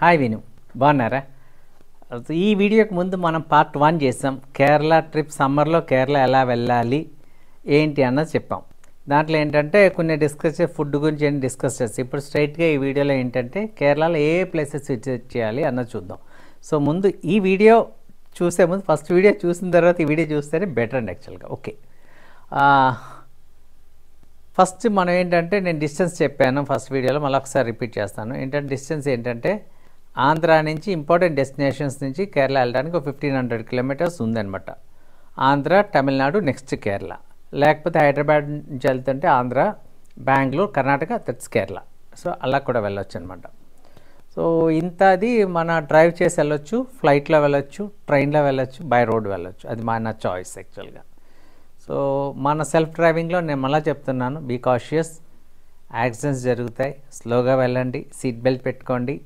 Hi విను, బాగున్నారా? ఈ వీడియోకి ముందు మనం పార్ట్ 1 చేసాం. కేరళ ట్రిప్, సమ్మర్లో కేరళ ఎలా వెళ్ళాలి ఏంటి అన్నది చెప్పాం. దాంట్లో ఏంటంటే కొన్ని ఫుడ్ గురించి ఏంటి డిస్కస్ చేస్తాం. ఇప్పుడు స్ట్రైట్గా ఈ వీడియోలో ఏంటంటే కేరళలో ఏ ప్లేసెస్ విజిట్ చేయాలి అన్నది చూద్దాం. సో ముందు ఈ వీడియో చూసే ముందు ఫస్ట్ వీడియో చూసిన తర్వాత ఈ వీడియో చూస్తేనే బెటర్ అండి యాక్చువల్గా. ఓకే, ఫస్ట్ మనం ఏంటంటే నేను డిస్టెన్స్ చెప్పాను ఫస్ట్ వీడియోలో, మళ్ళీ ఒకసారి రిపీట్ చేస్తాను. ఏంటంటే డిస్టెన్స్ ఏంటంటే ఆంధ్ర నుంచి ఇంపార్టెంట్ డెస్టినేషన్స్ నుంచి కేరళ వెళ్ళడానికి ఒక 1500 కిలోమీటర్స్ ఉందన్నమాట. ఆంధ్ర, తమిళనాడు, నెక్స్ట్ కేరళ. లేకపోతే హైదరాబాద్ నుంచి వెళ్తుంటే ఆంధ్ర, బెంగళూరు, కర్ణాటక, దట్స్ కేరళ. సో అలా కూడా వెళ్ళొచ్చు అనమాట. సో ఇంత అది మన డ్రైవ్ చేసి వెళ్ళొచ్చు, ఫ్లైట్లో వెళ్ళొచ్చు, ట్రైన్లో వెళ్ళొచ్చు, బై రోడ్ వెళ్ళొచ్చు. అది మన చాయిస్ యాక్చువల్గా. సో మన సెల్ఫ్ డ్రైవింగ్లో నేను మళ్ళీ చెప్తున్నాను, బీ కాషియస్, యాక్సిడెంట్స్ జరుగుతాయి, స్లోగా వెళ్ళండి, సీట్ బెల్ట్ పెట్టుకోండి,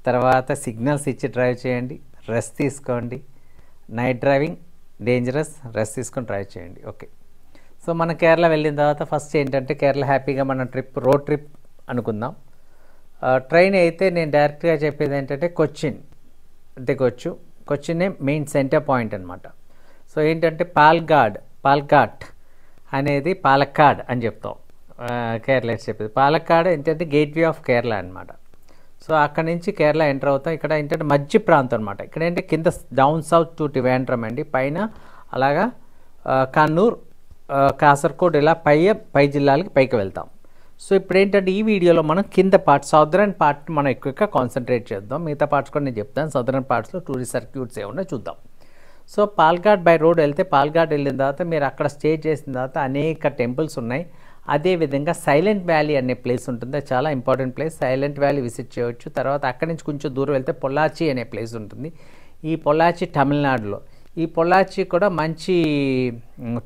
తర్వాత సిగ్నల్స్ ఇచ్చి డ్రైవ్ చేయండి, రెస్ట్ తీసుకోండి. నైట్ డ్రైవింగ్ డేంజరస్, రెస్ట్ తీసుకొని డ్రైవ్ చేయండి. ఓకే, సో మన కేరళ వెళ్ళిన తర్వాత ఫస్ట్ ఏంటంటే కేరళ హ్యాపీగా మన ట్రిప్ రోడ్ ట్రిప్ అనుకుందాం. ట్రైన్ అయితే నేను డైరెక్ట్గా చెప్పేది ఏంటంటే కొచ్చిన్ దిగొచ్చు. కొచ్చినే మెయిన్ సెంటర్ పాయింట్ అనమాట. సో ఏంటంటే పాల్ఘాట్ అనేది పాలక్కాడ్ అని చెప్తాం కేరళ చెప్పేది. పాలక్కాడ్ ఏంటంటే గేట్వే ఆఫ్ కేరళ అనమాట. సో అక్కడి నుంచి కేరళ ఎంటర్ అవుతాం. ఇక్కడ ఏంటంటే మధ్య ప్రాంతం అనమాట. ఇక్కడ ఏంటంటే కింద డౌన్ సౌత్ టు ట్రివాండ్రం అండి, పైన అలాగా కన్నూర్, కాసర్గోడ్, ఇలా పై జిల్లాలకి పైకి వెళ్తాం. సో ఇప్పుడు ఏంటంటే ఈ వీడియోలో మనం కింద పార్ట్, సౌదర్న్ పార్ట్ మనం ఎక్కువగా కాన్సన్ట్రేట్ చేద్దాం. మిగతా పార్ట్స్ కూడా నేను చెప్తాను. సౌదర్న్ పార్ట్స్లో టూరిస్ట్ సర్క్యూట్స్ ఏమన్నా చూద్దాం. సో పాల్ఘాట్ బై రోడ్ వెళ్తే, పాల్ఘాట్ వెళ్ళిన తర్వాత మీరు అక్కడ స్టే చేసిన తర్వాత అనేక టెంపుల్స్ ఉన్నాయి. అదేవిధంగా సైలెంట్ వ్యాలీ అనే ప్లేస్ ఉంటుంది, చాలా important place. Silent valley visit చేయవచ్చు. తర్వాత అక్కడి నుంచి కొంచెం దూరం వెళ్తే పొల్లాచి అనే ప్లేస్ ఉంటుంది. ఈ పొల్లాచి తమిళనాడులో. ఈ పొల్లాచి కూడా మంచి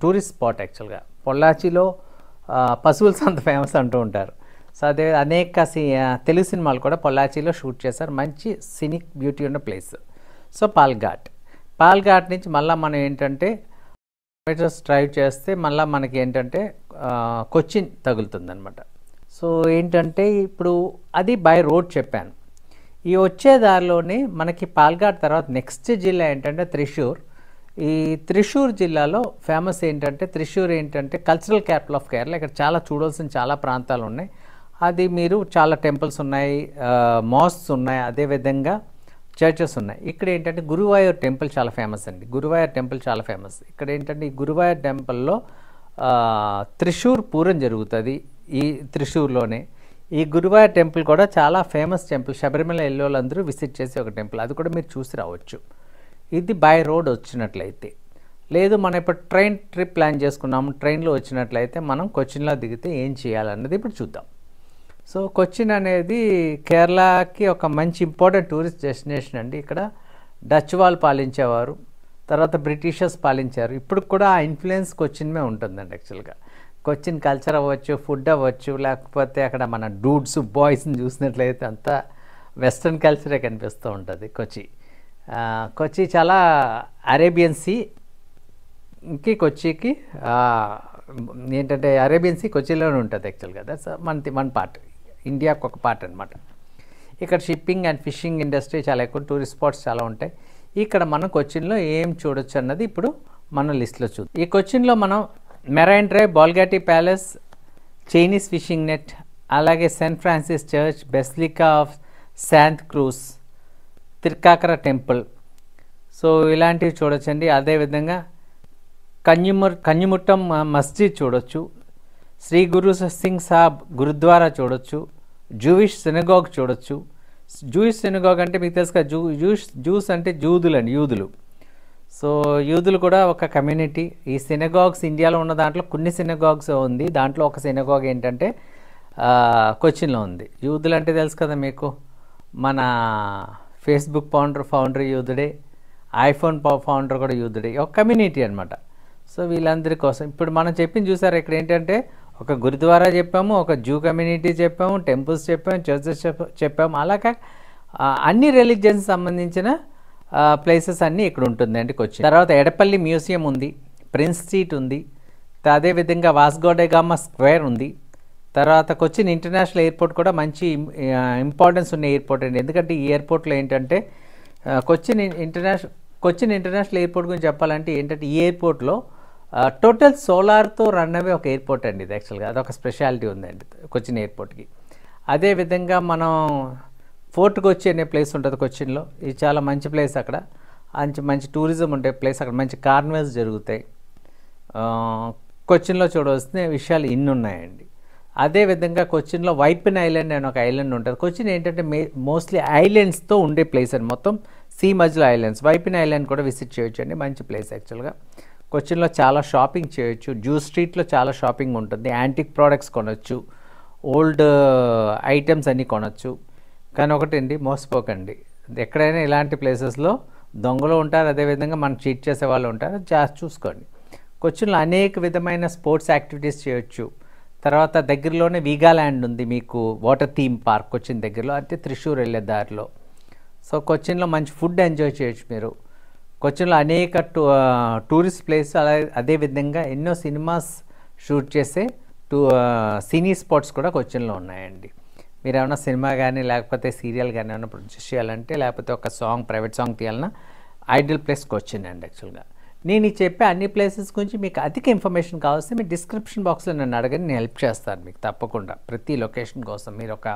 టూరిస్ట్ స్పాట్ యాక్చువల్గా. పొల్లాచిలో పశువుల సంత ఫేమస్ అంటూ ఉంటారు. సో అదే అనేక తెలుగు సినిమాలు కూడా పొల్లాచిలో షూట్ చేశారు. మంచి సినిక్ బ్యూటీ ఉన్న ప్లేస్. సో పాల్ఘాట్ నుంచి మళ్ళీ మనం ఏంటంటే మీటర్స్ డ్రైవ్ చేస్తే మళ్ళీ మనకి ఏంటంటే కొచ్చిన్ తగులుతుందనమాట. సో ఏంటంటే ఇప్పుడు అది బై రోడ్ చెప్పాను. ఈ వచ్చే దారిలోనే మనకి పాల్ఘాట్ తర్వాత నెక్స్ట్ జిల్లా ఏంటంటే త్రిశూర్. ఈ త్రిశూర్ జిల్లాలో ఫేమస్ ఏంటంటే, త్రిశూర్ ఏంటంటే కల్చరల్ క్యాపిటల్ ఆఫ్ కేరళ. ఇక్కడ చాలా చూడాల్సిన చాలా ప్రాంతాలు ఉన్నాయి. అది మీరు చాలా టెంపుల్స్ ఉన్నాయి, మాస్క్స్ ఉన్నాయి, అదేవిధంగా చర్చెస్ ఉన్నాయి. ఇక్కడ ఏంటంటే గురువాయూర్ టెంపుల్ చాలా ఫేమస్ అండి. గురువాయూర్ టెంపుల్ చాలా ఫేమస్. ఇక్కడ ఏంటంటే ఈ గురువాయూర్ టెంపుల్లో త్రిశూర్ పూరం జరుగుతుంది ఈ త్రిశూర్లోనే. ఈ గురువాయూర్ టెంపుల్ కూడా చాలా ఫేమస్ టెంపుల్. శబరిమల ఎల్లోలందరూ విజిట్ చేసే ఒక టెంపుల్. అది కూడా మీరు చూసి రావచ్చు. ఇది బై రోడ్ వచ్చినట్లయితే. లేదు మనం ఇప్పుడు ట్రైన్ ట్రిప్ ప్లాన్ చేసుకున్నాము, ట్రైన్లో వచ్చినట్లయితే మనం కొచ్చిన్లో దిగితే ఏం చేయాలన్నది ఇప్పుడు చూద్దాం. సో కొచ్చిన్ అనేది కేరళకి ఒక మంచి ఇంపార్టెంట్ టూరిస్ట్ డెస్టినేషన్ అండి. ఇక్కడ డచ్ వాళ్ళు పాలించేవారు, తర్వాత బ్రిటిషర్స్ పాలించారు. ఇప్పుడు కూడా ఆ ఇన్ఫ్లుయెన్స్ కొచ్చిన్మే ఉంటుందండి యాక్చువల్గా. కొచ్చిన్ కల్చర్ అవ్వచ్చు, ఫుడ్ అవ్వచ్చు, లేకపోతే అక్కడ మన డూడ్స్ బాయ్స్ని చూసినట్లయితే అంతా వెస్ట్రన్ కల్చరే కనిపిస్తూ ఉంటుంది. కొచ్చి చాలా అరేబియన్ సీకి కొచ్చికి ఏంటంటే అరేబియన్ సీ కొచ్చిలోనే ఉంటుంది యాక్చువల్గా. దట్స్ వన్ పార్ట్, ఇండియాకు ఒక పార్ట్ అనమాట. ఇక్కడ షిప్పింగ్ అండ్ ఫిషింగ్ ఇండస్ట్రీ చాలా ఎక్కువ, టూరిస్ట్ స్పాట్స్ చాలా ఉంటాయి. ఇక్కడ మనం కొచ్చిన్లో ఏం చూడొచ్చు అన్నది ఇప్పుడు మన లిస్ట్లో చూద్దాం. ఈ కొచ్చిన్లో మనం marine drive, Bolgatty palace, Chinese fishing net, అలాగే Saint Francis church, basilica of Santa Cruz, Thrikkakara temple, so ఇలాంటివి చూడొచ్చండి. అదేవిధంగా కన్యముట్టం మస్జిద్ చూడొచ్చు, శ్రీ గురు సింగ్ సాబ్ గురుద్వారా చూడొచ్చు, జూయిష్ సినగాగ్ చూడొచ్చు. జూయిష్ సినగాగ్ అంటే మీకు తెలుసు కదా, జూస్ అంటే యూదులు. సో యూదులు కూడా ఒక కమ్యూనిటీ. ఈ సినగాగ్స్ ఇండియాలో ఉన్న దాంట్లో కొన్ని సినగాగ్స్ ఉంది. దాంట్లో ఒక సినగాగ్ ఏంటంటే కొచ్చిన్లో ఉంది. యూదులు అంటే తెలుసు కదా మీకు, మన ఫేస్బుక్ ఫౌండర్ యూదుడే, ఐఫోన్ ఫౌండర్ కూడా యూదుడే. ఒక కమ్యూనిటీ అనమాట. సో వీళ్ళందరి కోసం ఇప్పుడు మనం చెప్పింది చూసారు. ఇక్కడ ఏంటంటే ఒక గురుద్వారా చెప్పాము, ఒక జూ కమ్యూనిటీ చెప్పాము, టెంపుల్స్ చెప్పాము, చర్చెస్ చెప్పాము. అలాగా అన్ని రిలీజియన్స్ సంబంధించిన ప్లేసెస్ అన్నీ ఇక్కడ ఉంటుందండి కొచ్చిన్. తర్వాత ఎడపల్లి మ్యూజియం ఉంది, ప్రిన్స్ స్ట్రీట్ ఉంది, అదేవిధంగా వాస్కోడగామా స్క్వేర్ ఉంది, తర్వాత కొచ్చిన్ ఇంటర్నేషనల్ ఎయిర్పోర్ట్ కూడా మంచి ఇంపార్టెన్స్ ఉన్న ఎయిర్పోర్ట్ అండి. ఎందుకంటే ఈ ఎయిర్పోర్ట్లో ఏంటంటే కొచ్చిన్ ఇంటర్నేషనల్ ఎయిర్పోర్ట్ గురించి చెప్పాలంటే ఏంటంటే ఈ ఎయిర్పోర్ట్లో టోటల్ సోలార్తో రన్ అవే ఒక ఎయిర్పోర్ట్ అండి ఇది. యాక్చువల్గా అదొక స్పెషాలిటీ ఉందండి కొచ్చిన్ ఎయిర్పోర్ట్కి. అదేవిధంగా మనం ఫోర్ట్ కొచ్చి అనే ప్లేస్ ఉంటుంది కొచ్చిన్లో. ఇది చాలా మంచి ప్లేస్. అక్కడ మంచి టూరిజం ఉండే ప్లేస్. అక్కడ మంచి కార్నివల్స్ జరుగుతాయి. కొచ్చిన్లో చూడవలసిన విషయాలు ఇన్ని ఉన్నాయండి. అదేవిధంగా కొచ్చిన్లో వైపిన్ ఐలాండ్ అనే ఒక ఐలాండ్ ఉంటుంది. కొచ్చిన్ ఏంటంటే మోస్ట్లీ ఐలాండ్స్తో ఉండే ప్లేస్ అండి. మొత్తం సీ మధ్యలో ఐలాండ్స్. వైపిన్ ఐలాండ్ కూడా విజిట్ చేయొచ్చు అండి. మంచి ప్లేస్ యాక్చువల్గా. కొచ్చిన్లో చాలా షాపింగ్ చేయొచ్చు. జ్యూస్ స్ట్రీట్లో చాలా షాపింగ్ ఉంటుంది. యాంటిక్ ప్రోడక్ట్స్ కొనవచ్చు, ఓల్డ్ ఐటమ్స్ అన్నీ కొనవచ్చు. కానీ ఒకటండి, మోసపోకండి. ఎక్కడైనా ఇలాంటి ప్లేసెస్లో దొంగలు ఉంటారు, అదేవిధంగా మనం చీట్ చేసే వాళ్ళు ఉంటారు. జాగ్రత్త చూసుకోండి. కొచ్చిన్లో అనేక విధమైన స్పోర్ట్స్ యాక్టివిటీస్ చేయొచ్చు. తర్వాత దగ్గరలోనే వీగాల్యాండ్ ఉంది మీకు, వాటర్ థీమ్ పార్క్ కొచ్చిన్ దగ్గరలో, అంటే త్రిశూర్ వెళ్ళే దారిలో. సో కొచ్చిన్లో మంచి ఫుడ్ ఎంజాయ్ చేయొచ్చు మీరు. కొచ్చిన్లో అనేక టూరిస్ట్ ప్లేస్, అదేవిధంగా ఎన్నో సినిమాస్ షూట్ చేసే సినీ స్పాట్స్ కూడా కొచ్చిన్లో ఉన్నాయండి. మీరు ఏమైనా సినిమా కానీ లేకపోతే సీరియల్ కానీ ఏమైనా ప్రొడ్యూస్ చేయాలంటే, లేకపోతే ఒక ప్రైవేట్ సాంగ్ తీయాలన్నా ఐడియల్ ప్లేస్ కొచ్చిన్ అండి యాక్చువల్గా. నేను ఈ చెప్పే అన్ని ప్లేసెస్ గురించి మీకు అధిక ఇన్ఫర్మేషన్ కావాల్సి మీ డిస్క్రిప్షన్ బాక్స్లో నన్ను అడగని నేను హెల్ప్ చేస్తాను మీకు తప్పకుండా. ప్రతి లొకేషన్ కోసం మీరు ఒక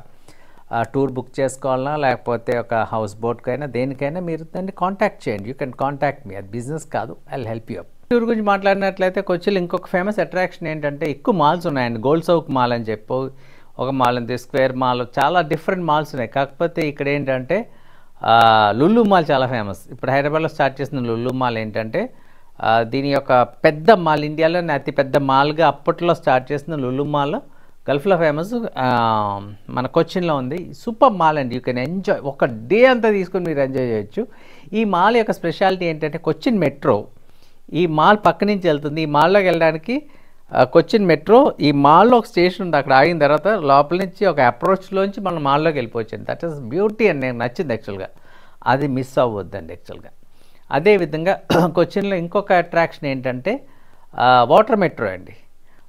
టూర్ బుక్ చేసుకోవాలన్నా, లేకపోతే ఒక హౌస్ బోట్కైనా దేనికైనా మీరు దాన్ని కాంటాక్ట్ చేయండి. You can contact me. అది బిజినెస్ కాదు, I will help you up. Tour గురించి మాట్లాడినట్లయితే కొచ్చిన్లో ఇంకొక ఫేమస్ అట్రాక్షన్ ఏంటంటే ఎక్కువ మాల్స్ ఉన్నాయండి. గోల్డ్ సౌక్ మాల్ అని చెప్పు ఒక మాల్ ఉంది, స్క్వేర్ మాల్, చాలా డిఫరెంట్ మాల్స్ ఉన్నాయి. కాకపోతే ఇక్కడ ఏంటంటే లుల్లు మాల్ చాలా ఫేమస్. ఇప్పుడు హైదరాబాద్లో స్టార్ట్ చేసిన లుల్లు మాల్ ఏంటంటే దీని యొక్క పెద్ద మాల్, ఇండియాలోనే అతి పెద్ద మాల్గా అప్పట్లో స్టార్ట్ చేసిన లుల్లు మాల్ గల్ఫ్లో ఫేమస్, మన కొచ్చిన్లో ఉంది. సూపర్ మాల్ అండి. యూ కెన్ ఎంజాయ్, ఒక డే అంతా తీసుకొని మీరు ఎంజాయ్ చేయొచ్చు. ఈ మాల్ యొక్క స్పెషాలిటీ ఏంటంటే కొచ్చిన్ మెట్రో ఈ మాల్ పక్క నుంచి వెళ్తుంది. ఈ మాల్లోకి వెళ్ళడానికి కొచ్చిన్ మెట్రో ఈ మాల్లో ఒక స్టేషన్ ఉంది. అక్కడ ఆగిన తర్వాత లోపల నుంచి ఒక అప్రోచ్లోంచి మనం మాల్లోకి వెళ్ళిపోవచ్చండి. దట్ ఈస్ బ్యూటీ అండి. నాకు నచ్చింది యాక్చువల్గా. అది మిస్ అవ్వద్దండి యాక్చువల్గా. అదేవిధంగా కొచ్చిన్లో ఇంకొక అట్రాక్షన్ ఏంటంటే వాటర్ మెట్రో అండి.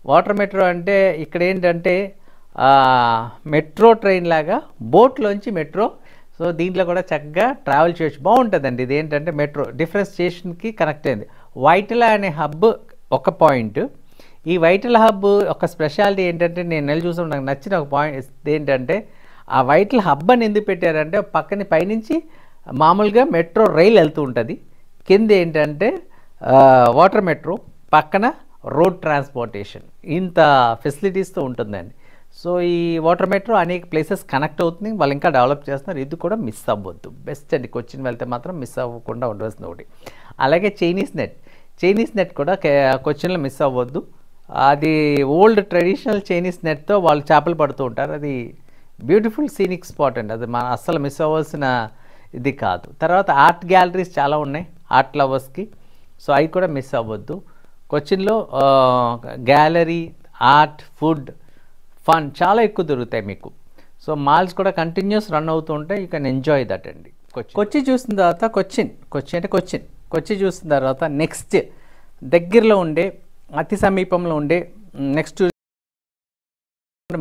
వాటర్ మెట్రో అంటే ఇక్కడ ఏంటంటే మెట్రో ట్రైన్ లాగా బోట్లోంచి మెట్రో. సో దీంట్లో కూడా చక్కగా ట్రావెల్ చేయొచ్చు. బాగుంటుందండి. ఇది ఏంటంటే మెట్రో డిఫరెంట్ స్టేషన్కి కనెక్ట్ అయింది. వైటిలా అనే హబ్ ఒక పాయింట్. ఈ వైటిల్ హబ్ ఒక స్పెషాలిటీ ఏంటంటే నేను నెల చూసాను, నాకు నచ్చిన ఒక పాయింట్ ఏంటంటే ఆ వైటిల్ హబ్ అని ఎందుకు పెట్టారంటే పక్కన పైనుంచి మామూలుగా మెట్రో రైలు వెళ్తూ ఉంటుంది, కింద ఏంటంటే వాటర్ మెట్రో, పక్కన రోడ్ ట్రాన్స్పోర్టేషన్, ఇంత ఫెసిలిటీస్తో ఉంటుందండి. సో ఈ వాటర్ మెట్రో అనేక ప్లేసెస్ కనెక్ట్ అవుతుంది. వాళ్ళు ఇంకా డెవలప్ చేస్తున్నారు. ఇది కూడా మిస్ అవ్వద్దు. బెస్ట్ అండి. కొచ్చిన్ వెళ్తే మాత్రం మిస్ అవ్వకుండా ఉండవలసిన ఒకటి. అలాగే చైనీస్ నెట్ కూడా కొచ్చిన్లో మిస్ అవ్వద్దు. అది ఓల్డ్ ట్రెడిషనల్ చైనీస్ నెట్తో వాళ్ళు చేపలు పడుతూ ఉంటారు. అది బ్యూటిఫుల్ సీనిక్ స్పాట్ అండి. అది మనం అస్సలు మిస్ అవ్వాల్సిన ఇది కాదు. తర్వాత ఆర్ట్ గ్యాలరీస్ చాలా ఉన్నాయి ఆర్ట్ లవర్స్కి. సో అవి కూడా మిస్ అవ్వద్దు. కొచ్చిన్లో గ్యాలరీ, ఆర్ట్, ఫుడ్, ఫన్ చాలా ఎక్కువ దొరుకుతాయి మీకు. సో మాల్స్ కూడా కంటిన్యూస్ రన్ అవుతూ ఉంటాయి. యూ కెన్ ఎంజాయ్ దట్ అండి. కొచ్చి చూసిన తర్వాత కొచ్చి చూసిన తర్వాత నెక్స్ట్ దగ్గరలో ఉండే, అతి సమీపంలో ఉండే నెక్స్ట్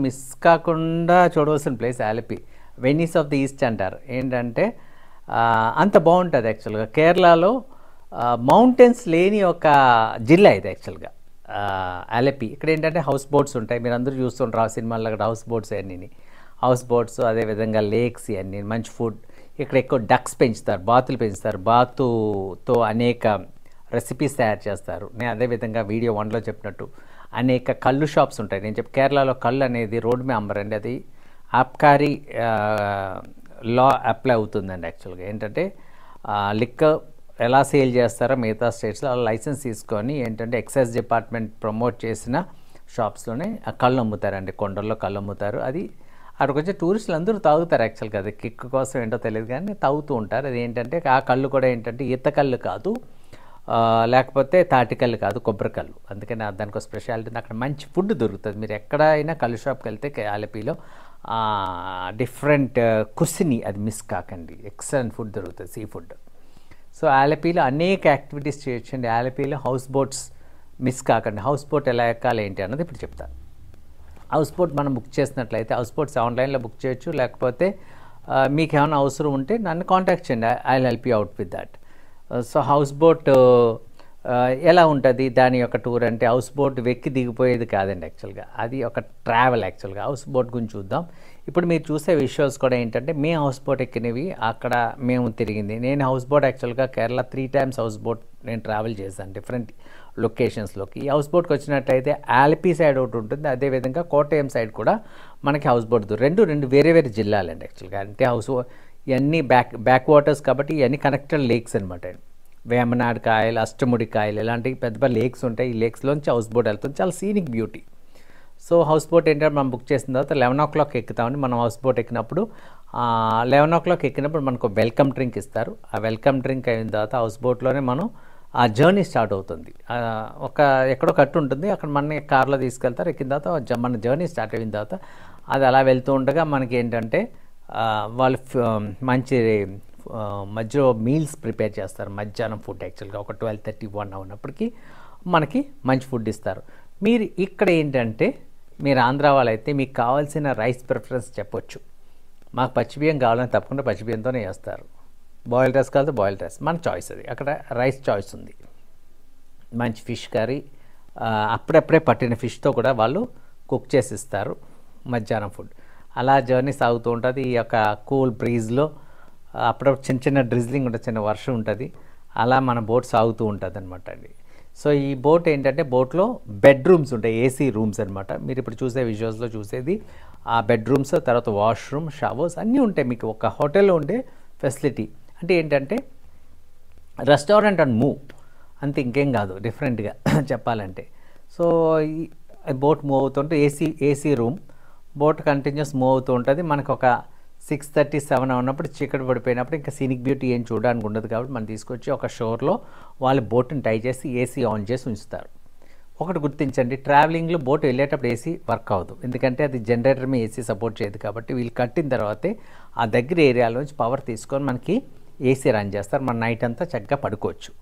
మిస్ కాకుండా చూడవలసిన place Alleppey, Venice of the East అంటారు. ఏంటంటే అంత బాగుంటుంది యాక్చువల్గా. కేరళలో మౌంటైన్స్ లేని ఒక జిల్లా ఇది యాక్చువల్గా ఆలపి. ఇక్కడ ఏంటంటే హౌస్ బోట్స్ ఉంటాయి. మీరు అందరూ చూస్తుంటారు ఆ సినిమాల్లో అక్కడ హౌస్ బోట్స్ అన్నీ, హౌస్ బోట్స్, అదేవిధంగా లేక్స్ అన్నీ, మంచి ఫుడ్. ఇక్కడ ఎక్కువ డక్స్ పెంచుతారు, బాతులు పెంచుతారు. బాతుతో అనేక రెసిపీస్ తయారు చేస్తారు. నేను అదేవిధంగా వీడియో 1లో చెప్పినట్టు అనేక కళ్ళు షాప్స్ ఉంటాయి. నేను కేరళలో కళ్ళు అనేది రోడ్డు మీద అమ్మరండి. అది ఆబ్కారీ లా అప్లై అవుతుందండి యాక్చువల్గా. ఏంటంటే లిక్కర్ ఎలా సేల్ చేస్తారో మిగతా స్టేట్స్లో అలా లైసెన్స్ తీసుకొని ఏంటంటే ఎక్సైజ్ డిపార్ట్మెంట్ ప్రమోట్ చేసిన షాప్స్లోనే కళ్ళు అమ్ముతారండి. కొండల్లో కళ్ళు అమ్ముతారు. అది అక్కడికి వచ్చే టూరిస్టులు అందరూ తాగుతారు యాక్చువల్గా. అది కిక్ కోసం ఏంటో తెలియదు కానీ తాగుతూ ఉంటారు. అది ఏంటంటే ఆ కళ్ళు కూడా ఏంటంటే ఈత కళ్ళు కాదు, లేకపోతే తాటికల్లు కాదు, కొబ్బరికల్లు. అందుకని దానికి ఒక స్పెషాలిటీ. అక్కడ మంచి ఫుడ్ దొరుకుతుంది. మీరు ఎక్కడైనా కళ్ళు షాప్కి వెళ్తే ఆలపీలో డిఫరెంట్ కుసిని అది మిస్ కాకండి. ఎక్సలెంట్ ఫుడ్ దొరుకుతుంది, సీ ఫుడ్. సో ఆలపీలో అనేక యాక్టివిటీస్ చేయొచ్చండి. ఆలపీలో హౌస్ బోట్స్ మిస్ కాకండి. హౌస్ బోట్ ఎలా ఎక్కాలి ఏంటి అన్నది ఇప్పుడు చెప్తాను. హౌస్ బోట్ మనం బుక్ చేసినట్లయితే హౌస్ బోట్స్ ఆన్లైన్లో బుక్ చేయొచ్చు, లేకపోతే మీకు ఏమైనా అవసరం ఉంటే నన్ను కాంటాక్ట్ చేయండి, I will help you out with that. So house boat ఎలా ఉంటుంది దాని యొక్క టూర్ అంటే, హౌస్ బోట్ వెక్కి దిగిపోయేది కాదండి యాక్చువల్గా, అది ఒక ట్రావెల్ యాక్చువల్గా. హౌస్ బోట్ గురించి చూద్దాం. ఇప్పుడు మీరు చూసే విజువల్స్ కూడా ఏంటంటే మేము హౌస్ బోట్ ఎక్కినవి, అక్కడ మేము తిరిగింది. నేను హౌస్ బోట్ యాక్చువల్గా కేరళ 3 times హౌస్ బోట్ నేను ట్రావెల్ చేశాను డిఫరెంట్ లొకేషన్స్లోకి. ఈ హౌస్ బోట్కి వచ్చినట్టయితే ఆల్పీ సైడ్ ఒకటి ఉంటుంది, అదేవిధంగా కోటయం సైడ్ కూడా మనకి హౌస్ బోట్ రెండు వేరే వేరే జిల్లాలండి యాక్చువల్గా. అంటే ఇవన్నీ బ్యాక్ వాటర్స్ కాబట్టి ఇవన్నీ కనెక్టెడ్ లేక్స్ అనమాట. వేమనాడ్ కాయలు, అష్టముడి కాయలు ఇలాంటి పెద్ద పెద్ద లేక్స్ ఉంటాయి. ఈ లేక్స్లోంచి హౌస్ బోట్ వెళ్తుంది, చాలా scenic beauty. So house boat ఏంటంటే మనం బుక్ చేసిన తర్వాత 11 o'clock ఎక్కుతామని. మనం హౌస్ బోట్ ఎక్కినప్పుడు 11 o'clock ఎక్కినప్పుడు మనకు వెల్కమ్ డ్రింక్ ఇస్తారు. ఆ వెల్కమ్ డ్రింక్ అయిన తర్వాత హౌస్ బోట్లోనే మనం ఆ జర్నీ స్టార్ట్ అవుతుంది. ఒక ఎక్కడో కట్టు ఉంటుంది, అక్కడ మన కార్లో తీసుకెళ్తారు. ఎక్కిన తర్వాత మన జర్నీ స్టార్ట్ అయిన తర్వాత అది అలా వెళ్తూ ఉండగా మనకి ఏంటంటే వాళ్ళు మంచి మధ్యలో మీల్స్ ప్రిపేర్ చేస్తారు. మధ్యాహ్నం ఫుడ్ యాక్చువల్గా ఒక 12:30-1 అవునప్పటికీ మనకి మంచి ఫుడ్ ఇస్తారు. మీరు ఇక్కడ ఏంటంటే మీరు ఆంధ్ర వాళ్ళైతే మీకు కావాల్సిన రైస్ ప్రిఫరెన్స్ చెప్పొచ్చు. మాకు పచ్చిబియ్యం కావాలని తప్పకుండా పచ్చిబియ్యంతోనే చేస్తారు. బాయిల్డ్ రైస్ కావాలంటే బాయిల్డ్ రైస్, మన చాయిస్ అది. అక్కడ రైస్ చాయిస్ ఉంది. మంచి ఫిష్ కర్రీ, అప్పుడప్పుడే పట్టిన ఫిష్తో కూడా వాళ్ళు కుక్ చేసి ఇస్తారు మధ్యాహ్నం ఫుడ్. అలా జర్నీ సాగుతూ ఉంటుంది. ఈ యొక్క కూల్ బ్రీజ్లో అప్పుడప్పుడు చిన్న చిన్న డ్రిజ్లింగ్ ఉంటుంది, చిన్న వర్షం ఉంటుంది. అలా మన బోట్ సాగుతూ ఉంటుంది అనమాట అండి. సో ఈ బోట్ ఏంటంటే బోట్లో బెడ్రూమ్స్ ఉంటాయి, ఏసీ రూమ్స్ అనమాట. మీరు ఇప్పుడు చూసే విజువల్స్లో చూసేది ఆ బెడ్రూమ్స్, తర్వాత వాష్రూమ్, షవర్స్ అన్నీ ఉంటాయి. మీకు ఒక హోటల్లో ఉండే ఫెసిలిటీ అంటే ఏంటంటే రెస్టారెంట్ అండ్ మూవ్ అంతే, ఇంకేం కాదు డిఫరెంట్గా చెప్పాలంటే. సో ఈ బోట్ మూవ్ అవుతుంటే AC room, boat continuous move అవుతూ ఉంటుంది. మనకు ఒక 6:30-7 ఉన్నప్పుడు చీకటి పడిపోయినప్పుడు ఇంకా సీనిక్ బ్యూటీ ఏం చూడడానికి ఉండదు కాబట్టి మనం తీసుకొచ్చి ఒక షోర్లో వాళ్ళు బోట్ని టై చేసి ఏసీ ఆన్ చేసి ఉంచుతారు. ఒకటి గుర్తించండి, ట్రావెలింగ్లో బోట్ వెళ్ళేటప్పుడు ఏసీ వర్క్ అవ్వదు, ఎందుకంటే అది జనరేటర్ మీద ఏసీ సపోర్ట్ చేయదు కాబట్టి. వీళ్ళు కట్టిన తర్వాతే ఆ దగ్గర ఏరియాలోంచి పవర్ తీసుకొని మనకి ఏసీ రన్ చేస్తారు. మన నైట్ అంతా చక్కగా పడుకోవచ్చు,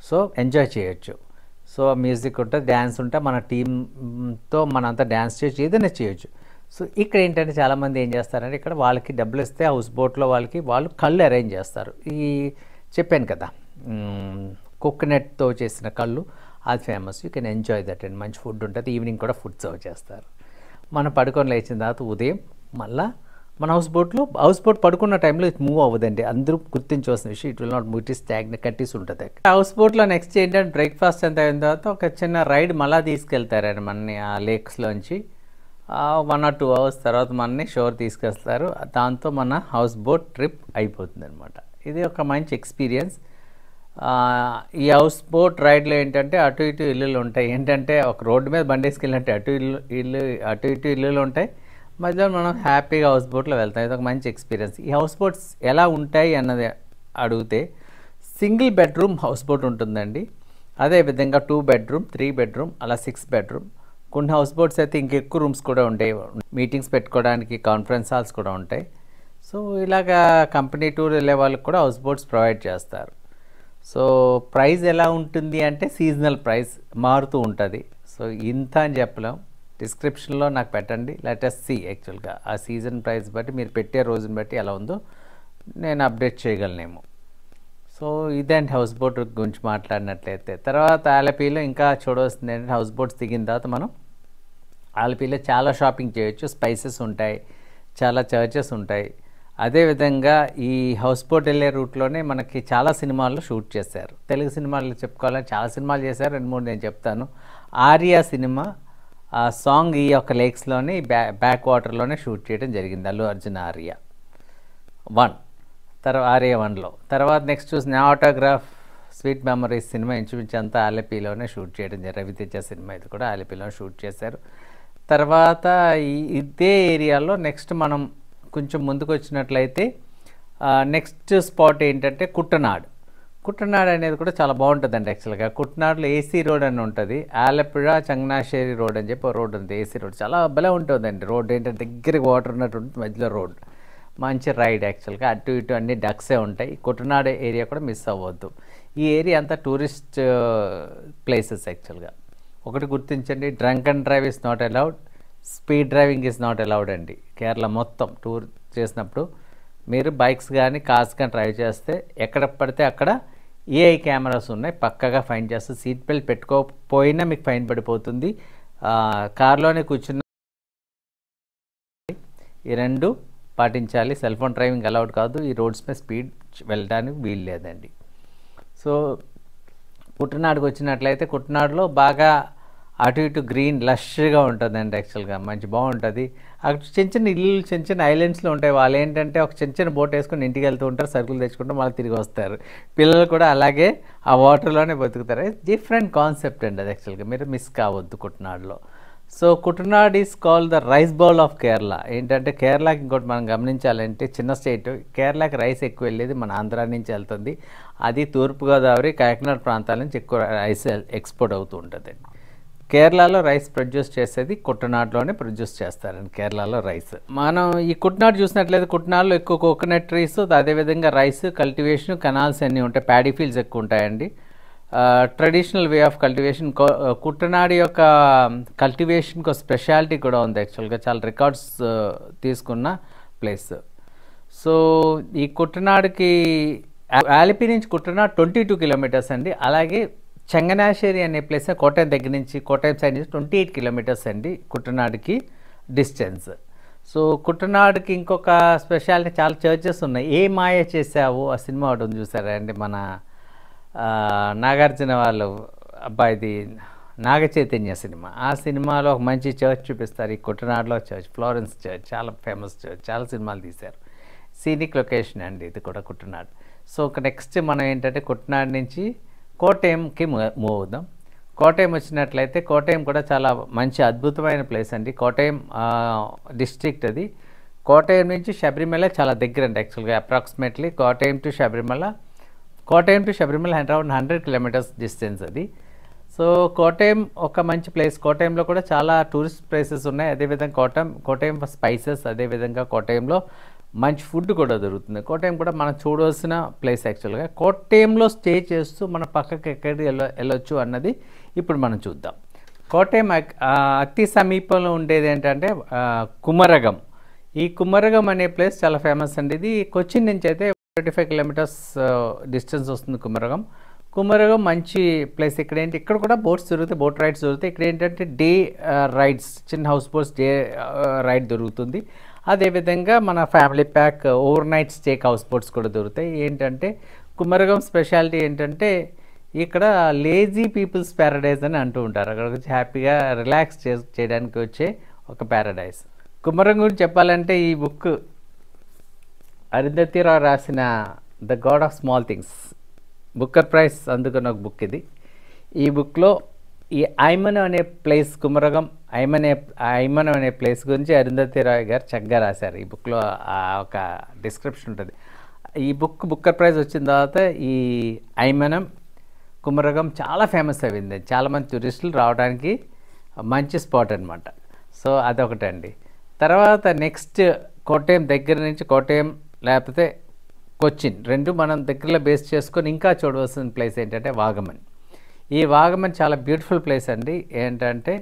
సో ఎంజాయ్ చేయొచ్చు. సో మ్యూజిక్ ఉంటుంది, డ్యాన్స్ ఉంటే మన టీంతో మనంతా డ్యాన్స్ చేయొచ్చు, ఏదైనా చేయొచ్చు. సో ఇక్కడ ఏంటంటే చాలామంది ఏం చేస్తారంటే ఇక్కడ వాళ్ళకి డబ్బులు ఇస్తే హౌస్ బోట్లో వాళ్ళు కళ్ళు అరేంజ్ చేస్తారు. ఈ చెప్పాను కదా కోకోనట్తో చేసిన కళ్ళు, అది famous. You can enjoy that and మంచి ఫుడ్ ఉంటుంది. ఈవినింగ్ కూడా ఫుడ్ సర్వ్ చేస్తారు. మనం పడుకొని లేచిన తర్వాత ఉదయం మళ్ళీ మన హౌస్ బోట్ పడుకున్న టైంలో ఇది మూవ్ అవ్వదండి. అందరూ గుర్తించవలసిన విషయం, it will not move, it is కట్టేసి ఉంటుంది. హౌస్ బోట్లో నెక్స్ట్ ఏంటంటే బ్రేక్ఫాస్ట్ అంత అయిన తర్వాత ఒక చిన్న రైడ్ మళ్ళీ తీసుకెళ్తారండి మనని ఆ లేక్స్లోంచి. 1 or 2 hours తర్వాత మనని షోర్ తీసుకొస్తారు. దాంతో మన హౌస్ బోట్ ట్రిప్ అయిపోతుంది అనమాట. ఇది ఒక మంచి ఎక్స్పీరియన్స్. ఈ హౌస్ బోట్ రైడ్లో ఏంటంటే అటు ఇటు ఇల్లులు ఉంటాయి. ఏంటంటే ఒక రోడ్డు మీద బండి వేసుకెళ్ళినట్టు అటు ఇటు ఇల్లులు ఉంటాయి. మధ్యలో మనం హ్యాపీగా హౌస్ బోట్లో వెళ్తాం. ఇది ఒక మంచి ఎక్స్పీరియన్స్. ఈ హౌస్ బోట్స్ ఎలా ఉంటాయి అన్నది అడిగితే సింగిల్ బెడ్రూమ్ హౌస్ బోట్ ఉంటుందండి. అదేవిధంగా 2 bedroom, 3 bedroom, అలా 6 bedroom. కొన్ని హౌస్ బోట్స్ అయితే ఇంకెక్కువ రూమ్స్ కూడా ఉంటాయి, మీటింగ్స్ పెట్టుకోవడానికి కాన్ఫరెన్స్ హాల్స్ కూడా ఉంటాయి. సో ఇలాగా కంపెనీ టూర్ వెళ్ళే వాళ్ళకి కూడా హౌస్ బోట్స్ ప్రొవైడ్ చేస్తారు. సో ప్రైస్ ఎలా ఉంటుంది అంటే సీజనల్ ప్రైస్ మారుతూ ఉంటుంది. సో ఇంత అని చెప్పలేం, డిస్క్రిప్షన్లో నాకు పెట్టండి, లెట్ us see యాక్చువల్గా ఆ సీజన్ ప్రైస్ బట్టి మీరు పెట్టే రోజుని బట్టి ఎలా ఉందో నేను అప్డేట్ చేయగలనేమో. సో ఇదేంటి హౌస్ బోట్ గురించి మాట్లాడినట్లయితే. తర్వాత ఆలపీలో ఇంకా చూడవలసింది ఏంటంటే హౌస్ బోట్స్ దిగిన తర్వాత మనం ఆలపీలో చాలా షాపింగ్ చేయొచ్చు, స్పైసెస్ ఉంటాయి, చాలా చర్చెస్ ఉంటాయి. అదేవిధంగా ఈ హౌస్ బోట్ వెళ్ళే రూట్లోనే మనకి చాలా సినిమాల్లో షూట్ చేశారు. తెలుగు సినిమాల్లో చెప్పుకోవాలని చాలా సినిమాలు చేశారు, 2-3 నేను చెప్తాను. ఆర్యా సినిమా ఆ సాంగ్ ఈ యొక్క లేక్స్లోనే బ్యాక్ వాటర్లోనే షూట్ చేయడం జరిగింది, అల్లు అర్జున్ ఆర్యా 1 ఆర్యా 1లో. తర్వాత నెక్స్ట్ చూసి నా ఆటోగ్రాఫ్, స్వీట్ మెమరీస్ సినిమా ఇంచుమించు అంతా ఆలపీలోనే షూట్ చేయడం జరిగింది. రవితేజ సినిమా ఇది కూడా ఆలపీలోనే షూట్ చేశారు. తర్వాత ఇదే ఏరియాలో నెక్స్ట్ మనం కొంచెం ముందుకు వచ్చినట్లయితే నెక్స్ట్ స్పాట్ ఏంటంటే కుట్టనాడ్ అనేది కూడా చాలా బాగుంటుందండి యాక్చువల్గా. కుట్టనాడులో ఏసీ రోడ్ అని ఉంటుంది, ఆలపుഴ చంగనాశ్శేరి రోడ్ అని చెప్పి రోడ్ ఉంది, ఏసీ రోడ్ చాలా భలే ఉంటుందండి. రోడ్ ఏంటంటే దగ్గరికి వాటర్ ఉన్నట్టు ఉంటుంది, మధ్యలో రోడ్, మంచి రైడ్ యాక్చువల్గా. అటు ఇటు అన్ని డక్సే ఉంటాయి. కుట్టనాడు ఏరియా కూడా మిస్ అవ్వద్దు. ఈ ఏరియా అంతా టూరిస్ట్ ప్లేసెస్ యాక్చువల్గా. ఒకటి గుర్తించండి, drunk and drive is not allowed. Speed driving is not allowed అండి. కేరళ మొత్తం టూర్ చేసినప్పుడు మీరు బైక్స్ కానీ కార్స్ కానీ డ్రైవ్ చేస్తే ఎక్కడ పడితే అక్కడ ఏఐ కెమెరాస్ ఉన్నాయి, పక్కగా ఫైన్ చేస్తుంది. సీట్ బెల్ట్ పెట్టుకోకపోయినా మీకు ఫైన్ పడిపోతుంది. కార్లోనే కూర్చున్న ఈ రెండు పాటించాలి. సెల్ ఫోన్ డ్రైవింగ్ అలౌడ్ కాదు. ఈ రోడ్స్ మీద స్పీడ్ వెళ్ళడానికి వీలు లేదండి. సో కుట్టనాడుకు వచ్చినట్లయితే కుట్టనాడులో బాగా అటు ఇటు గ్రీన్ లష్గా ఉంటుందండి. యాక్చువల్గా మంచి బాగుంటుంది. అక్కడ చిన్న చిన్న ఇల్లు చిన్న చిన్న ఐలాండ్స్లో ఉంటాయి. వాళ్ళు ఏంటంటే ఒక చిన్న చిన్న బోట్ వేసుకొని ఇంటికి వెళ్తూ ఉంటారు, సరుకులు తెచ్చుకుంటూ మళ్ళీ తిరిగి వస్తారు. పిల్లలు కూడా అలాగే ఆ వాటర్లోనే బతుకుతారు. డిఫరెంట్ కాన్సెప్ట్ అండి అది. యాక్చువల్గా మీరు మిస్ కావద్దు కుట్టనాడులో. So Kuttanad is call the rice bowl of Kerala. ఏంటంటే కేరళకి ఇంకోటి మనం గమనించాలంటే చిన్న స్టేట్, కేరళకి రైస్ ఎక్కువ వెళ్ళేది మన ఆంధ్ర నుంచి వెళ్తుంది. అది తూర్పుగోదావరి కాకినాడ ప్రాంతాల నుంచి ఎక్కువ రైస్ ఎక్స్పోర్ట్ అవుతూ ఉంటుందండి. కేరళలో రైస్ ప్రొడ్యూస్ చేసేది కుట్టనాడులోనే ప్రొడ్యూస్ చేస్తారండి. కేరళలో రైస్ మనం ఈ కుట్టనాడు చూసినట్లయితే కుట్టనాడులో ఎక్కువ కోకోనట్ ట్రీస్, అదేవిధంగా రైస్ కల్టివేషన్, కెనాల్స్ అన్నీ ఉంటాయి. ప్యాడీ ఫీల్డ్స్ ఎక్కువ ఉంటాయండి. Traditional way of cultivation. Kuttanad యొక్క కల్టివేషన్కి ఒక స్పెషాలిటీ కూడా ఉంది. యాక్చువల్గా చాలా రికార్డ్స్ తీసుకున్న ప్లేస్. సో ఈ కుట్టనాడుకి ఆలిపి నుంచి కుట్టనాడు 22 కిలోమీటర్స్ అండి. అలాగే చంగనాశ్శేరి అనే ప్లేస్ కోటయం దగ్గర నుంచి, కోటయం సైడ్ నుంచి 28 కిలోమీటర్స్ అండి కుట్టనాడుకి డిస్టెన్స్. సో కుట్టనాడుకి ఇంకొక స్పెషాలిటీ, చాలా చర్చెస్ ఉన్నాయి. ఏ మాయ చేసావు ఆ సినిమా ఒకటి ఉంది చూసారా అండి, మన నాగార్జున వాళ్ళు అబ్బాయిది నాగ చైతన్య సినిమా. ఆ సినిమాలో ఒక మంచి చర్చ్ చూపిస్తారు. ఈ కుట్టనాడులో చర్చ్, ఫ్లోరెన్స్ చర్చ్, చాలా ఫేమస్ చర్చ్, చాలా సినిమాలు తీశారు. సీనిక్ లొకేషన్ అండి ఇది కూడా కుట్టనాడు. సో నెక్స్ట్ మనం ఏంటంటే కుట్టనాడు నుంచి కోటయంకి మూవ్ అవుదాం. కోటయం వచ్చినట్లయితే కోటయం కూడా చాలా మంచి అద్భుతమైన ప్లేస్ అండి. కోటయం డిస్ట్రిక్ట్ అది. కోటయం నుంచి శబరిమల చాలా దగ్గర అండి. యాక్చువల్గా approximately Kottayam to Sabarimala around 100 kilometres distance అది. సో కోటయం ఒక మంచి ప్లేస్. కోటయంలో కూడా చాలా టూరిస్ట్ ప్లేసెస్ ఉన్నాయి. అదేవిధంగా కోటయం స్పైసెస్, అదేవిధంగా కోటయంలో మంచి ఫుడ్ కూడా దొరుకుతుంది. కోటయం కూడా మనం చూడవలసిన ప్లేస్. యాక్చువల్గా కోటయంలో స్టే చేస్తూ మన పక్కకి ఎక్కడికి వెళ్ళొచ్చు అన్నది ఇప్పుడు మనం చూద్దాం. కోటయం అతి సమీపంలో ఉండేది ఏంటంటే కుమరగం. ఈ కుమరగం అనే ప్లేస్ చాలా ఫేమస్ అండి. ఇది కొచ్చిన్ నుంచి అయితే 25 కిలోమీటర్స్ డిస్టెన్స్ వస్తుంది కుమరగం. కుమరగం మంచి ప్లేస్. ఇక్కడ కూడా బోట్స్ దొరుకుతాయి, బోట్ రైడ్స్ దొరుకుతాయి. ఇక్కడ ఏంటంటే డే రైడ్స్, చిన్న హౌస్ బోట్స్ డే రైడ్ దొరుకుతుంది. అదేవిధంగా మన family pack over night stake house boats కూడా దొరుకుతాయి. ఏంటంటే కుమరగం స్పెషాలిటీ ఏంటంటే ఇక్కడ లేజీ పీపుల్స్ ప్యారడైజ్ అని అంటూ ఉంటారు. అక్కడికి వచ్చి హ్యాపీగా రిలాక్స్ చేయడానికి వచ్చే ఒక ప్యారడైజ్. కుమరగం గురించి చెప్పాలంటే ఈ బుక్ అరుంధతి రావు రాసిన the god of small things, Booker prize అందుకున్న ఒక బుక్ ఇది. ఈ బుక్లో ఈ ఐమన్ అనే ప్లేస్, కుమరగం ఐమన్ అనే ప్లేస్ గురించి అరుంధతి రాయ్ గారు చక్కగా రాశారు. ఈ బుక్లో ఒక డిస్క్రిప్షన్ ఉంటుంది. ఈ బుక్కర్ ప్రైజ్ వచ్చిన తర్వాత ఈ ఐమనం కుమరగం చాలా ఫేమస్ అయింది. చాలామంది టూరిస్టులు రావడానికి మంచి స్పాట్ అనమాట. సో అదొకటండి. తర్వాత నెక్స్ట్ కోటయం దగ్గర నుంచి కోటయం లేకపోతే కొచ్చిన్ రెండు మనం దగ్గరలో బేస్ చేసుకొని ఇంకా చూడవలసిన ప్లేస్ ఏంటంటే వాగమన్. ఈ వాగమన్ చాలా బ్యూటిఫుల్ ప్లేస్ అండి. ఏంటంటే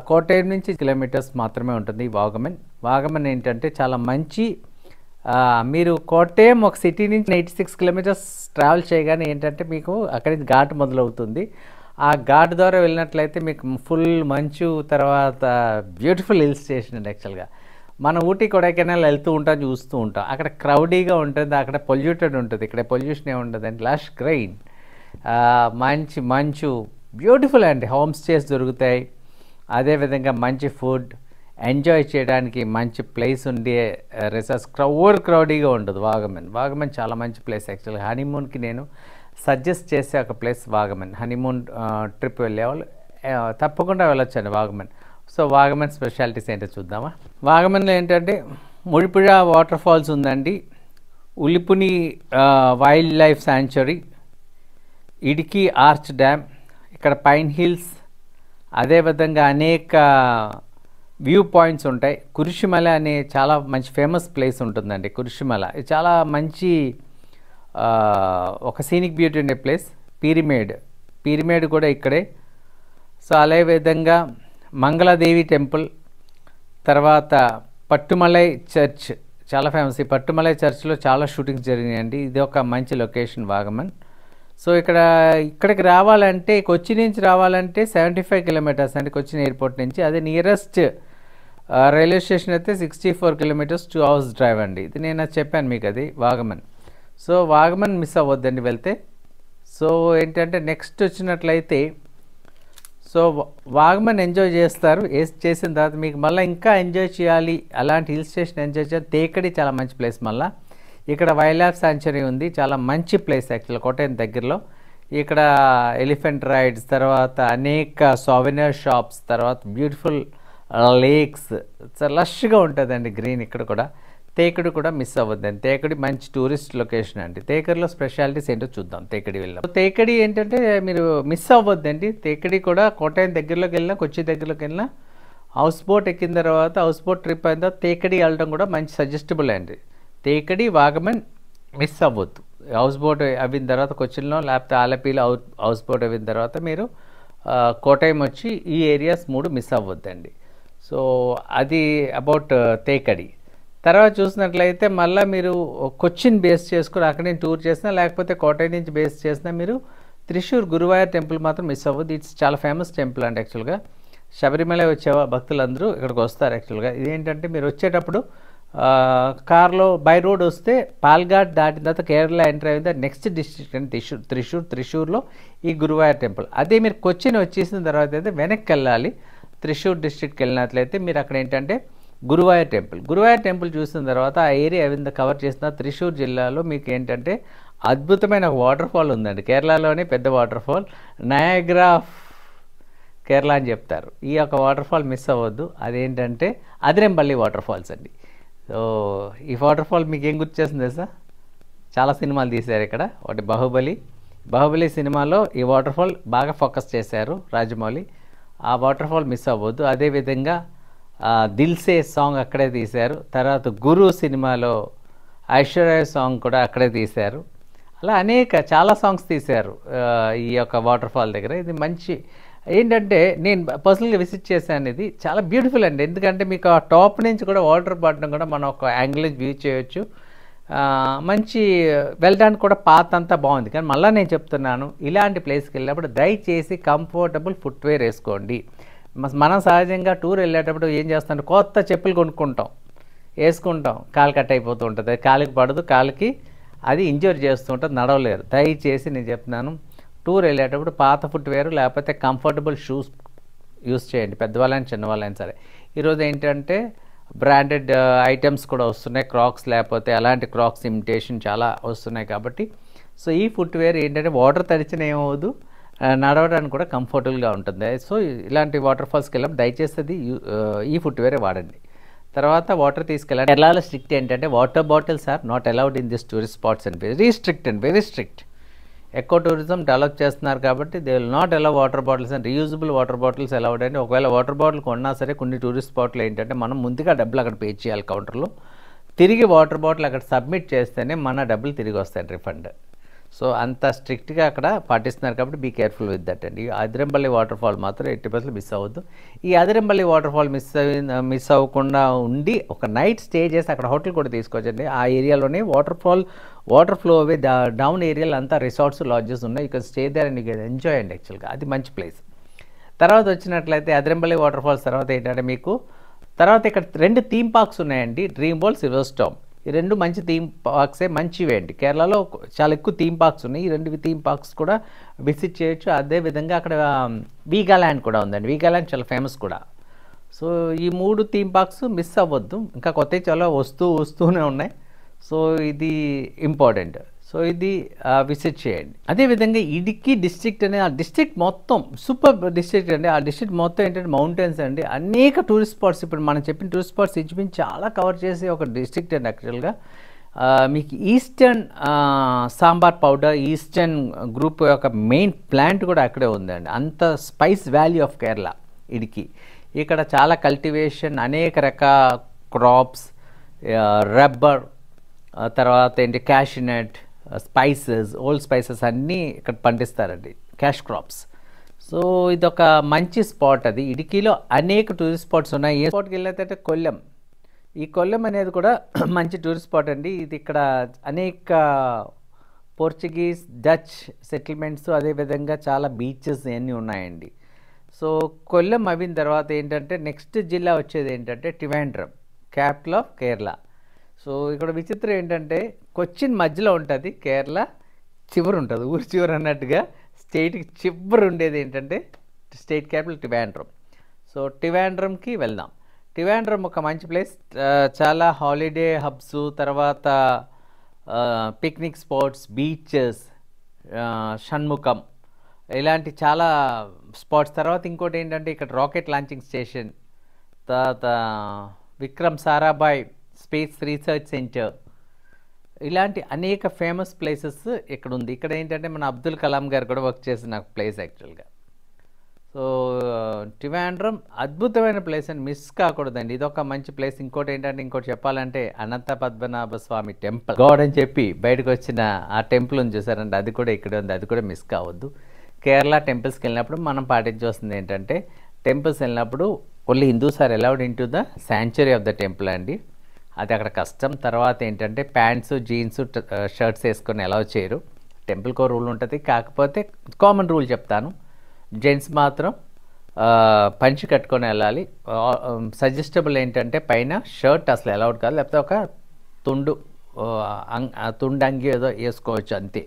కోటయం నుంచి కిలోమీటర్స్ మాత్రమే ఉంటుంది ఈ వాగమన్. వాగమన్ ఏంటంటే చాలా మంచి, మీరు కోటయం ఒక సిటీ నుంచి 86 కిలోమీటర్స్ ట్రావెల్ చేయగానే ఏంటంటే మీకు అక్కడి నుంచి ఘాట్ మొదలవుతుంది. ఆ ఘాట్ ద్వారా వెళ్ళినట్లయితే మీకు ఫుల్ మంచు, తర్వాత బ్యూటిఫుల్ హిల్ స్టేషన్ అండి. యాక్చువల్గా మనం ఊటీ కొడైకెనాల్ వెళ్తూ ఉంటాం, చూస్తూ ఉంటాం. అక్కడ క్రౌడీగా ఉంటుంది, అక్కడ పొల్యూటెడ్ ఉంటుంది. ఇక్కడ పొల్యూషన్ ఏమి ఉంటుంది అండి. లష్ గ్రీన్, మంచు, బ్యూటిఫుల్ అండి. హోమ్ స్టేస్ దొరుకుతాయి. అదేవిధంగా మంచి ఫుడ్, ఎంజాయ్ చేయడానికి మంచి ప్లేస్ ఉండే రిసార్ట్స్, క్రౌడీగా ఉండదు. వాగమన్ చాలా మంచి ప్లేస్. యాక్చువల్గా హనీమూన్కి నేను సజెస్ట్ చేసే ఒక ప్లేస్ వాగమన్. హనీమూన్ ట్రిప్ వెళ్ళేవాళ్ళు తప్పకుండా వెళ్ళొచ్చండి వాగమన్. సో వాగమన్ స్పెషాలిటీస్ ఏంటో చూద్దామా. వాగమన్లో ఏంటంటే ముడిపుഴ వాటర్ ఫాల్స్ ఉందండి, ఉలిపుని వైల్డ్ లైఫ్ శాంచురీ, ఇడికి ఆర్చ్ డ్యామ్, ఇక్కడ పైన్ హిల్స్, అదేవిధంగా అనేక వ్యూ పాయింట్స్ ఉంటాయి. కురిషిమల అనే చాలా మంచి ఫేమస్ ప్లేస్ ఉంటుందండి. కురిషిమల ఇది చాలా మంచి ఒక సీనిక్ బ్యూటీ ఉండే ప్లేస్. పిరిమేడ్ కూడా ఇక్కడే. సో అదే విధంగా మంగళాదేవి టెంపుల్, తర్వాత పట్టుమలై చర్చ్ చాలా ఫేమస్. ఈ పట్టుమలై చర్చ్లో చాలా షూటింగ్స్ జరిగినాయండి. ఇది ఒక మంచి లొకేషన్ వాగమన్. సో ఇక్కడికి రావాలంటే కొచ్చి నుంచి రావాలంటే 75 కిలోమీటర్స్ అండి కొచ్చిన్ ఎయిర్పోర్ట్ నుంచి. అదే నియరెస్ట్ రైల్వే స్టేషన్ అయితే 64 కిలోమీటర్స్ 2 hours డ్రైవ్ అండి. ఇది నేను చెప్పాను మీకు, అది వాగమన్. సో వాగమన్ మిస్ అవ్వద్దండి వెళ్తే. సో ఏంటంటే నెక్స్ట్ వచ్చినట్లయితే సో వాగమన్ ఎంజాయ్ చేస్తారు. చేసిన తర్వాత మీకు మళ్ళీ ఇంకా ఎంజాయ్ చేయాలి, అలాంటి హిల్ స్టేషన్ ఎంజాయ్ చేయాలి. తేకడి చాలా మంచి ప్లేస్. మళ్ళీ ఇక్కడ వైల్డ్ లైఫ్ సాంచురీ ఉంది, చాలా మంచి ప్లేస్ యాక్చువల్ కోటైన్ దగ్గరలో. ఇక్కడ ఎలిఫెంట్ రైడ్స్, తర్వాత అనేక సోవెనియర్ షాప్స్, తర్వాత బ్యూటిఫుల్ లేక్స్, లష్గా ఉంటుందండి గ్రీన్. ఇక్కడ కూడా తేకడి కూడా మిస్ అవ్వద్దండి. తేకడి మంచి టూరిస్ట్ లొకేషన్ అండి. తేకడిలో స్పెషాలిటీస్ ఏంటో చూద్దాం. తేకడి వెళ్ళాం. తేకడి ఏంటంటే మీరు మిస్ అవ్వద్దండి. తేకడి కూడా కోటైన్ దగ్గరలోకి వెళ్ళినా, కొచ్చి దగ్గరలోకి వెళ్ళినా హౌస్ బోట్ ఎక్కిన తర్వాత, హౌస్ బోట్ ట్రిప్ అయిన తర్వాత తేకడి వెళ్ళడం కూడా మంచి సజెస్టబుల్ అండి. తేకడి వాగమన్ మిస్ అవ్వద్దు. హౌస్ బోట్ అయిన తర్వాత కొచ్చిన్లో, లేకపోతే ఆలపీలో హౌస్ బోట్ అయిన తర్వాత మీరు కోటైం వచ్చి ఈ ఏరియాస్ 3 మిస్ అవ్వద్దండి. సో అది అబౌట్ తేకడి. తర్వాత చూసినట్లయితే మళ్ళీ మీరు కొచ్చిన్ బేస్ చేసుకుని అక్కడ నుంచి టూర్ చేసినా, లేకపోతే కోటై నుంచి బేస్ చేసినా మీరు త్రిశూర్ గురువాయూర్ టెంపుల్ మాత్రం మిస్ అవ్వద్దు. ఇట్స్ చాలా ఫేమస్ టెంపుల్ అండి యాక్చువల్గా. శబరిమల వచ్చే భక్తులందరూ ఇక్కడికి వస్తారు యాక్చువల్గా. ఇదేంటంటే మీరు వచ్చేటప్పుడు కార్లో బై రోడ్ వస్తే పాల్ఘాట్ దాటిన తర్వాత కేరళ ఎంటర్ అయింది. నెక్స్ట్ డిస్ట్రిక్ట్ అంటే త్రిశూర్లో ఈ గురువాయూర్ టెంపుల్. అదే మీరు కొచ్చిన్ వచ్చేసిన తర్వాత అయితే వెనక్కి వెళ్ళాలి. త్రిశూర్ డిస్ట్రిక్ట్కి వెళ్ళినట్లయితే మీరు అక్కడ ఏంటంటే గురువాయూర్ టెంపుల్ చూసిన తర్వాత ఆ ఏరియా ఏమైందో కవర్ చేసిన త్రిశూర్ జిల్లాలో మీకు ఏంటంటే అద్భుతమైన వాటర్ ఫాల్ ఉందండి. కేరళలోనే పెద్ద వాటర్ ఫాల్, నయాగ్రా కేరళ అని చెప్తారు. ఈ యొక్క వాటర్ ఫాల్ మిస్ అవ్వద్దు. అదేంటంటే అదిరెంపల్లి వాటర్ ఫాల్స్ అండి. సో ఈ వాటర్ ఫాల్ మీకు ఏం గుర్తు చేస్తుంది తెలుసా? చాలా సినిమాలు తీశారు ఇక్కడ. ఒకటి బాహుబలి సినిమాలో ఈ వాటర్ ఫాల్ బాగా ఫోకస్ చేశారు రాజమౌళి. ఆ వాటర్ ఫాల్ మిస్ అవ్వద్దు. అదేవిధంగా దిల్సే సాంగ్ అక్కడే తీశారు. తర్వాత గురు సినిమాలో ఐశ్వర్య సాంగ్ కూడా అక్కడే తీశారు. అలా చాలా సాంగ్స్ తీశారు ఈ యొక్క వాటర్ ఫాల్ దగ్గర. ఇది మంచి ఏంటంటే నేను పర్సనల్గా విజిట్ చేశాను. ఇది చాలా బ్యూటిఫుల్ అండి. ఎందుకంటే మీకు ఆ టాప్ నుంచి కూడా వాటర్ పడడం కూడా మనం ఒక యాంగిల్ వ్యూ చేయొచ్చు. మంచి వెళ్ళడానికి కూడా పాత్ అంతా బాగుంది. కానీ మళ్ళీ నేను చెప్తున్నాను, ఇలాంటి ప్లేస్కి వెళ్ళినప్పుడు దయచేసి కంఫర్టబుల్ ఫుట్వేర్ వేసుకోండి. మనం సహజంగా టూర్ వెళ్ళేటప్పుడు ఏం చేస్తాం, కొత్త చెప్పులు వేసుకుంటాం, కాలు కట్ అయిపోతూ ఉంటుంది. కాలికి పడదు, కాలికి అది ఇంజూర్ చేస్తూ ఉంటుంది, నడవలేరు. దయచేసి నేను చెప్తున్నాను, టూర్ వెళ్ళేటప్పుడు పాత ఫుట్వేర్ లేకపోతే కంఫర్టబుల్ షూస్ యూస్ చేయండి. పెద్దవాళ్ళని చిన్నవాళ్ళని సరే. ఈరోజు ఏంటంటే బ్రాండెడ్ ఐటమ్స్ కూడా వస్తున్నాయి, క్రాక్స్ లేకపోతే అలాంటి క్రాక్స్ ఇమిటేషన్ చాలా వస్తున్నాయి. కాబట్టి సో ఈ ఫుట్వేర్ ఏంటంటే వాటర్ తడిచిన ఏమవుదు, నడవడానికి కూడా కంఫర్టబుల్గా ఉంటుంది. సో ఇలాంటి వాటర్ ఫాల్స్కి వెళ్ళినప్పుడు దయచేసి అది ఈ ఫుట్వేరే వాడండి. తర్వాత వాటర్ తీసుకెళ్ళండి. కేరళలో స్ట్రిక్ట్ ఏంటంటే water bottles are not allowed in this tourist spots and very strict. Eco tourism develop చేస్తున్నారు కాబట్టి they will not allow water bottles and reusable water bottles allowed అండి. ఒకవేళ వాటర్ బాటిల్ కొన్నా సరే కొన్ని టూరిస్ట్ స్పాట్లు ఏంటంటే మనం ముందుగా డబ్బులు అక్కడ పే చేయాలి కౌంటర్లో. తిరిగి వాటర్ బాటిల్ అక్కడ సబ్మిట్ చేస్తేనే మన డబ్బులు తిరిగి వస్తాయి, రిఫండ్. సో అంత స్ట్రిక్ట్గా అక్కడ పాటిస్తున్నారు కాబట్టి బీ కేర్ఫుల్ విత్ దట్ అండి. అదిరెంపల్లి వాటర్ ఫాల్ మాత్రం 80% మిస్ అవ్వద్దు. ఈ అదిరెంపల్లి వాటర్ ఫాల్ మిస్ అవ్వకుండా ఉండి ఒక నైట్ స్టే చేసి అక్కడ హోటల్ కూడా తీసుకోవచ్చండి. ఆ ఏరియాలోనే వాటర్ ఫ్లో అవే డౌన్ ఏరియాలో అంతా రిసార్ట్స్, లాడ్జెస్ ఉన్నాయి. ఇక్కడ స్టే దేర్ అండ్ ఎంజాయ్ అండి. యాక్చువల్గా అది మంచి ప్లేస్. తర్వాత వచ్చినట్లయితే అదిరెంపల్లి వాటర్ ఫాల్స్ తర్వాత ఏంటంటే మీకు తర్వాత ఇక్కడ 2 థీమ్ పార్క్స్ ఉన్నాయండి, డ్రీమ్ వరల్డ్, సిల్వర్ స్టార్మ్. ఈ 2 మంచి థీమ్ పార్క్సే, మంచివి అండి. కేరళలో చాలా ఎక్కువ థీమ్ పార్క్స్ ఉన్నాయి. ఈ 2 థీమ్ పార్క్స్ కూడా విజిట్ చేయొచ్చు. అదేవిధంగా అక్కడ వీగాల్యాండ్ కూడా ఉందండి. వీగాల్యాండ్ చాలా ఫేమస్ కూడా. సో ఈ 3 థీమ్ పార్క్స్ మిస్ అవ్వద్దు. ఇంకా కొత్తవి చాలా వస్తూనే ఉన్నాయి. సో ఇది ఇంపార్టెంట్. సో ఇది విజిట్ చేయండి. అదేవిధంగా ఇడికి డిస్ట్రిక్ట్ అనే ఆ డిస్ట్రిక్ట్ మొత్తం సూపర్ డిస్ట్రిక్ట్ అండి. ఆ డిస్ట్రిక్ట్ మొత్తం ఏంటంటే మౌంటైన్స్ అండి. అనేక టూరిస్ట్ స్పాట్స్, ఇప్పుడు మనం చెప్పిన టూరిస్ట్ స్పాట్స్ ఇంచుమించు చాలా కవర్ చేసే ఒక డిస్ట్రిక్ట్ అండి. యాక్చువల్గా మీకు eastern sambar powder, eastern group యొక్క మెయిన్ ప్లాంట్ కూడా అక్కడే ఉందండి. అంత స్పైస్ వ్యాలీ ఆఫ్ కేరళ ఇడికి. ఇక్కడ చాలా కల్టివేషన్, అనేక రకాల క్రాప్స్, రబ్బర్, తర్వాత ఏంటి క్యాష్నట్, స్పైసెస్, ఓల్డ్ స్పైసెస్ అన్నీ ఇక్కడ పండిస్తారండి, క్యాష్ క్రాప్స్. సో ఇదొక మంచి స్పాట్. అది ఇടുക്കിలో అనేక టూరిస్ట్ స్పాట్స్ ఉన్నాయి. ఏ స్పాట్కి వెళ్ళేదంటే కొల్లెం. ఈ కొల్లెం అనేది కూడా మంచి టూరిస్ట్ స్పాట్ అండి. ఇది ఇక్కడ అనేక పోర్చుగీస్, డచ్ సెటిల్మెంట్స్, అదేవిధంగా చాలా బీచెస్ ఇవన్నీ ఉన్నాయండి. సో కొల్లెం అయిన తర్వాత ఏంటంటే నెక్స్ట్ జిల్లా వచ్చేది ఏంటంటే Trivandrum, capital of Kerala. So ఇక్కడ విచిత్రం ఏంటంటే కొచ్చిన్ మధ్యలో ఉంటుంది, కేరళ చివరి ఉంటుంది, ఊరి చివరి అన్నట్టుగా. స్టేట్కి చివరి ఉండేది ఏంటంటే స్టేట్ క్యాపిటల్ ట్రివాండ్రం. సో ట్రివాండ్రంకి వెళ్దాం. ట్రివాండ్రం ఒక మంచి ప్లేస్, చాలా హాలిడే హబ్స్, తర్వాత పిక్నిక్ స్పాట్స్, బీచెస్, షణ్ముఖం ఇలాంటి చాలా స్పాట్స్. తర్వాత ఇంకోటి ఏంటంటే ఇక్కడ రాకెట్ లాంచింగ్ స్టేషన్, తర్వాత Vikram Sarabhai space research centre, ఇలాంటి అనేక ఫేమస్ ప్లేసెస్ ఇక్కడ ఉంది. ఇక్కడ ఏంటంటే మన అబ్దుల్ కలాం గారు కూడా వర్క్ చేసిన ప్లేస్ యాక్చువల్గా. సో ట్రివాండ్రం అద్భుతమైన ప్లేస్ అని మిస్ కాకూడదండి, ఇదొక మంచి ప్లేస్. ఇంకోటి ఏంటంటే ఇంకోటి చెప్పాలంటే అనంత పద్మనాభ స్వామి టెంపుల్, గాడ్ అని చెప్పి బయటకు వచ్చిన ఆ టెంపుల్ ఉంది చూసారంటే, అది కూడా ఇక్కడ ఉంది, అది కూడా మిస్ కావద్దు. కేరళ టెంపుల్స్కి వెళ్ళినప్పుడు మనం పాటించాల్సింది ఏంటంటే టెంపుల్స్ వెళ్ళినప్పుడు only Hindus are allowed in to the sanctuary of the temple అండి. అది అక్కడ కష్టం. తర్వాత ఏంటంటే ప్యాంట్స్, జీన్స్, షర్ట్స్ వేసుకొని అలౌ చేయరు. టెంపుల్కో రూల్ ఉంటుంది, కాకపోతే కామన్ రూల్ చెప్తాను, జెంట్స్ మాత్రం పంచి కట్టుకొని వెళ్ళాలి. సజెస్టబుల్ ఏంటంటే పైన షర్ట్ అసలు అలౌడ్ కాదు, లేకపోతే ఒక తుండంగి ఏదో వేసుకోవచ్చు అంతే.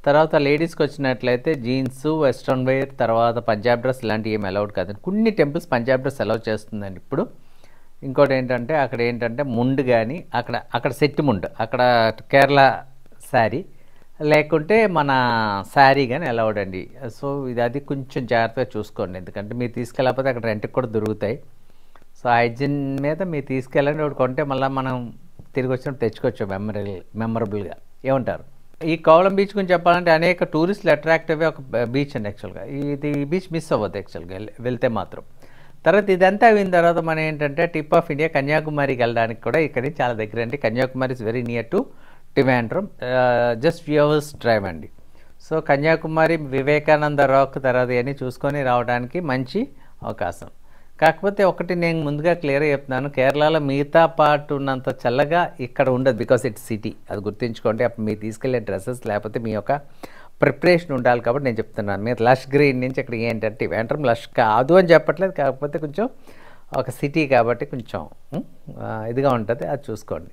తర్వాత లేడీస్కి వచ్చినట్లయితే జీన్స్, వెస్ట్రన్ వేర్, తర్వాత పంజాబ్ డ్రెస్ ఇలాంటివి ఏమి అలౌడ్ కాదు. కొన్ని టెంపుల్స్ పంజాబ్ డ్రెస్ అలౌ చేస్తుందండి ఇప్పుడు. ఇంకోటి ఏంటంటే అక్కడ ఏంటంటే ముండు కానీ అక్కడ సెట్ ముండు, అక్కడ కేరళ శారీ, లేకుంటే మన శారీ కానీ అలౌడ్ అండి. సో అది కొంచెం జాగ్రత్తగా చూసుకోండి, ఎందుకంటే మీరు తీసుకెళ్ళకపోతే అక్కడ రెంట్కి కూడా దొరుకుతాయి. సో హైజీన్ మీద మీరు తీసుకెళ్ళండి, ఒకటి కొంటే మళ్ళీ మనం తిరిగి వచ్చినప్పుడు తెచ్చుకోవచ్చు మెమరబుల్గా. ఏమంటారు? ఈ కోవలం బీచ్ గురించి చెప్పాలంటే అనేక టూరిస్టులు అట్రాక్ట్ అయ్యే ఒక బీచ్ అండి యాక్చువల్గా. ఈ బీచ్ మిస్ అవ్వద్దు యాక్చువల్గా వెళ్తే మాత్రం. తర్వాత ఇదంతా అయిన తర్వాత మనం ఏంటంటే టిప్ ఆఫ్ ఇండియా కన్యాకుమారికి వెళ్ళడానికి కూడా ఇక్కడి చాలా దగ్గర అండి. Kanyakumari is very near to Trivandrum, just few hours drive అండి. సో కన్యాకుమారి, వివేకానంద రాక్ తర్వాత ఇవన్నీ చూసుకొని రావడానికి మంచి అవకాశం. కాకపోతే ఒకటి నేను ముందుగా క్లియర్గా చెప్తున్నాను, కేరళలో మిగతా పార్ట్ ఉన్నంత చల్లగా ఇక్కడ ఉండదు, బికాస్ ఇట్స్ సిటీ. అది గుర్తుంచుకోండి. అప్పుడు మీరు తీసుకెళ్లే డ్రెస్సెస్ లేకపోతే మీ యొక్క ప్రిపరేషన్ ఉండాలి కాబట్టి నేను చెప్తున్నాను. మీరు లష్ గ్రీన్ నుంచి ఇక్కడ ఏంటంటే ట్రివాండ్రం లష్ కాదు అని చెప్పట్లేదు, కాకపోతే కొంచెం ఒక సిటీ కాబట్టి కొంచెం ఇదిగా ఉంటుంది, అది చూసుకోండి.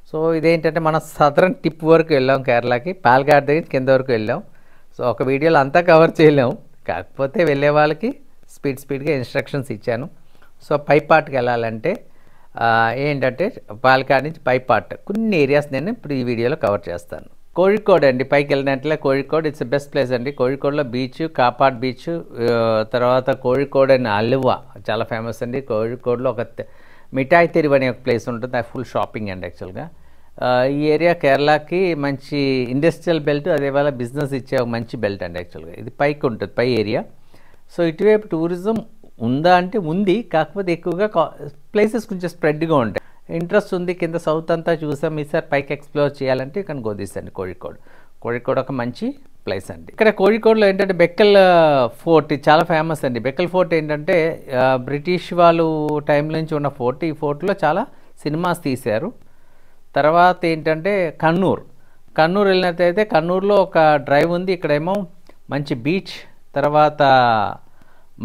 సో ఇదేంటంటే మనం సదరన్ టిప్ వరకు వెళ్ళాం కేరళకి, పాల్ఘాట్ దగ్గర కింద వరకు వెళ్ళాం. సో ఒక వీడియోలో అంతా కవర్ చేయలేము, కాకపోతే వెళ్ళే వాళ్ళకి స్పీడ్గా ఇన్స్ట్రక్షన్స్ ఇచ్చాను. సో పై పార్ట్కి వెళ్ళాలంటే ఏంటంటే పాలకాడ్ నుంచి పై పార్ట్ కొన్ని ఏరియాస్ నేను ఇప్పుడు ఈ వీడియోలో కవర్ చేస్తాను. కోഴിക്കോട് అండి, పైకి వెళ్ళినట్లే కోഴിക്കോട് ఇట్స్ బెస్ట్ ప్లేస్ అండి. కోഴിക്കോడ్లో బీచ్, కాపాడ్ బీచ్, తర్వాత కోഴിക്കോട് అని అల్వా చాలా ఫేమస్ అండి. కోഴിക്കോడ్లో ఒక మిఠాయి తెరువు అనే ఒక ప్లేస్ ఉంటుంది, అది ఫుల్ షాపింగ్ అండి యాక్చువల్గా. ఈ ఏరియా కేరళకి మంచి ఇండస్ట్రియల్ బెల్ట్, అదేవిధంగా బిజినెస్ ఇచ్చే ఒక మంచి బెల్ట్ అండి యాక్చువల్గా. ఇది పైకి ఉంటుంది, పై ఏరియా. సో ఇటువైపు టూరిజం ఉందా అంటే ఉంది, కాకపోతే ఎక్కువగా ప్లేసెస్ కొంచెం స్ప్రెడ్గా ఉంటాయి. ఇంట్రెస్ట్ ఉంది, కింద సౌత్ అంతా చూసాం, ఈసారి పైకి ఎక్స్ప్లోర్ చేయాలంటే ఇక్కడ గోదీస్ అండి. కోഴിക്കോട് ఒక మంచి ప్లేస్ అండి. ఇక్కడ కోഴിക്കോడ్లో ఏంటంటే బెక్కల్ ఫోర్ట్ చాలా ఫేమస్ అండి. బెక్కల్ ఫోర్ట్ ఏంటంటే బ్రిటిష్ వాళ్ళు టైం నుంచి ఉన్న ఫోర్ట్. ఈ ఫోర్ట్లో చాలా సినిమాస్ తీశారు. తర్వాత ఏంటంటే కన్నూరు వెళ్ళినట్టయితే కన్నూరులో ఒక డ్రైవ్ ఉంది, ఇక్కడేమో మంచి బీచ్, తర్వాత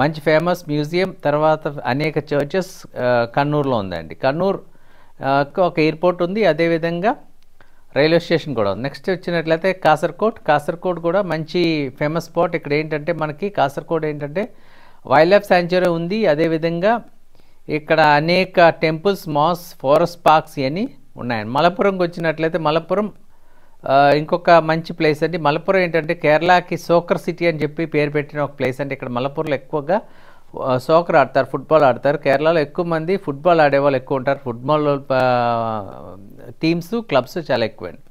మంచి ఫేమస్ మ్యూజియం, తర్వాత అనేక చర్చెస్ కన్నూరులో ఉందండి. కన్నూరు ఒక ఎయిర్పోర్ట్ ఉంది, అదేవిధంగా రైల్వే స్టేషన్ కూడా ఉంది. నెక్స్ట్ వచ్చినట్లయితే కాసర్కోట్ కూడా మంచి ఫేమస్ స్పాట్. ఇక్కడ ఏంటంటే మనకి కాసర్కోట్ ఏంటంటే వైల్డ్ లైఫ్ శాంచురీ ఉంది, అదేవిధంగా ఇక్కడ అనేక టెంపుల్స్, మాల్స్, ఫారెస్ట్ పార్క్స్ ఇవన్నీ ఉన్నాయండి. మలప్పురంకి వచ్చినట్లయితే మలప్పురం ఇంకొక మంచి ప్లేస్ అండి. మలప్పురం ఏంటంటే కేరళకి సోకర్ సిటీ అని చెప్పి పేరు పెట్టిన ఒక ప్లేస్ అండి. ఇక్కడ మలప్పురంలో ఎక్కువగా సోకర్ ఆడతారు, ఫుట్బాల్ ఆడతారు. కేరళలో ఎక్కువ మంది ఫుట్బాల్ ఆడేవాళ్ళు ఎక్కువ ఉంటారు. ఫుట్బాల్ టీమ్స్, క్లబ్స్ చాలా ఎక్కువ అండి.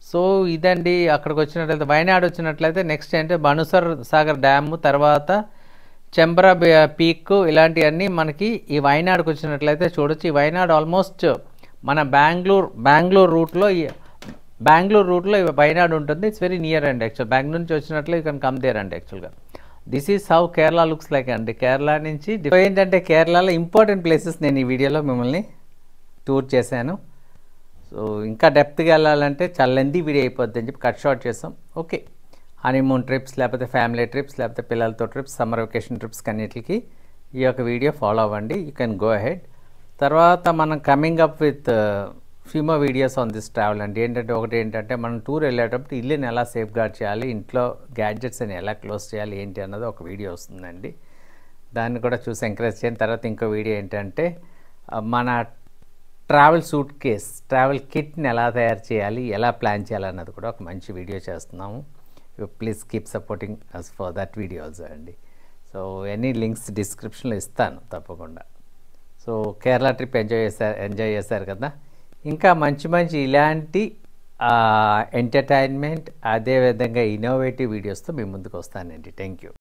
సో ఇదండి. అక్కడికి వచ్చినట్లయితే వయనాడ్ వచ్చినట్లయితే నెక్స్ట్ ఏంటంటే బనుసర్ సాగర్ డ్యాము, తర్వాత చెంబ్రా పీక్, ఇలాంటివన్నీ మనకి ఈ వయనాడ్కి వచ్చినట్లయితే చూడొచ్చు. ఈ వయనాడ్ ఆల్మోస్ట్ మన బెంగళూరు రూట్లో వయనాడ్ ఉంటుంది. ఇట్స్ వెరీ నియర్ అండి యాక్చువల్. బెంగళూరు నుంచి వచ్చినట్లు యూ కెన్ కమ్ దేర్ అండి యాక్చువల్గా. This is how Kerala looks like అండి. కేరళ నుంచి ఏంటంటే కేరళలో ఇంపార్టెంట్ ప్లేసెస్ నేను ఈ వీడియోలో మిమ్మల్ని టూర్ చేశాను. సో ఇంకా డెప్త్గా వెళ్ళాలంటే చాలా లెంతీ వీడియో అయిపోద్ది అని చెప్పి కట్ షార్ట్ చేసాం. ఓకే, హనీమూన్ ట్రిప్స్, లేకపోతే ఫ్యామిలీ ట్రిప్స్, లేకపోతే పిల్లలతో ట్రిప్స్, సమ్మర్ వెకేషన్ ట్రిప్స్ అన్నిటికి ఈ యొక్క వీడియో ఫాలో అవ్వండి. You can go ahead. తర్వాత మనం coming up with few more videos on this travel అండి. ఒకటి ఏంటంటే మనం టూర్ వెళ్ళేటప్పుడు ఇల్లుని ఎలా సేఫ్ గార్డ్ చేయాలి, ఇంట్లో గ్యాడ్జెట్స్ అని ఎలా క్లోజ్ చేయాలి ఏంటి అన్నది ఒక వీడియో వస్తుందండి. దాన్ని కూడా చూసి ఎంకరేజ్ చేయండి. తర్వాత ఇంకో వీడియో ఏంటంటే మన ట్రావెల్ సూట్ కేస్, ట్రావెల్ కిట్ని ఎలా తయారు చేయాలి, ఎలా ప్లాన్ చేయాలి అన్నది కూడా ఒక మంచి వీడియో చేస్తున్నాము. Please keep supporting us for that video also అండి. సో ఎనీ లింక్స్ డిస్క్రిప్షన్లో ఇస్తాను తప్పకుండా. సో కేరళ ట్రిప్ ఎంజాయ్ చేశారు కదా. ఇంకా మంచి ఇలాంటి ఎంటర్టైన్మెంట్, అదేవిధంగా ఇన్నోవేటివ్ వీడియోస్తో మీ ముందుకు వస్తానండి. Thank you.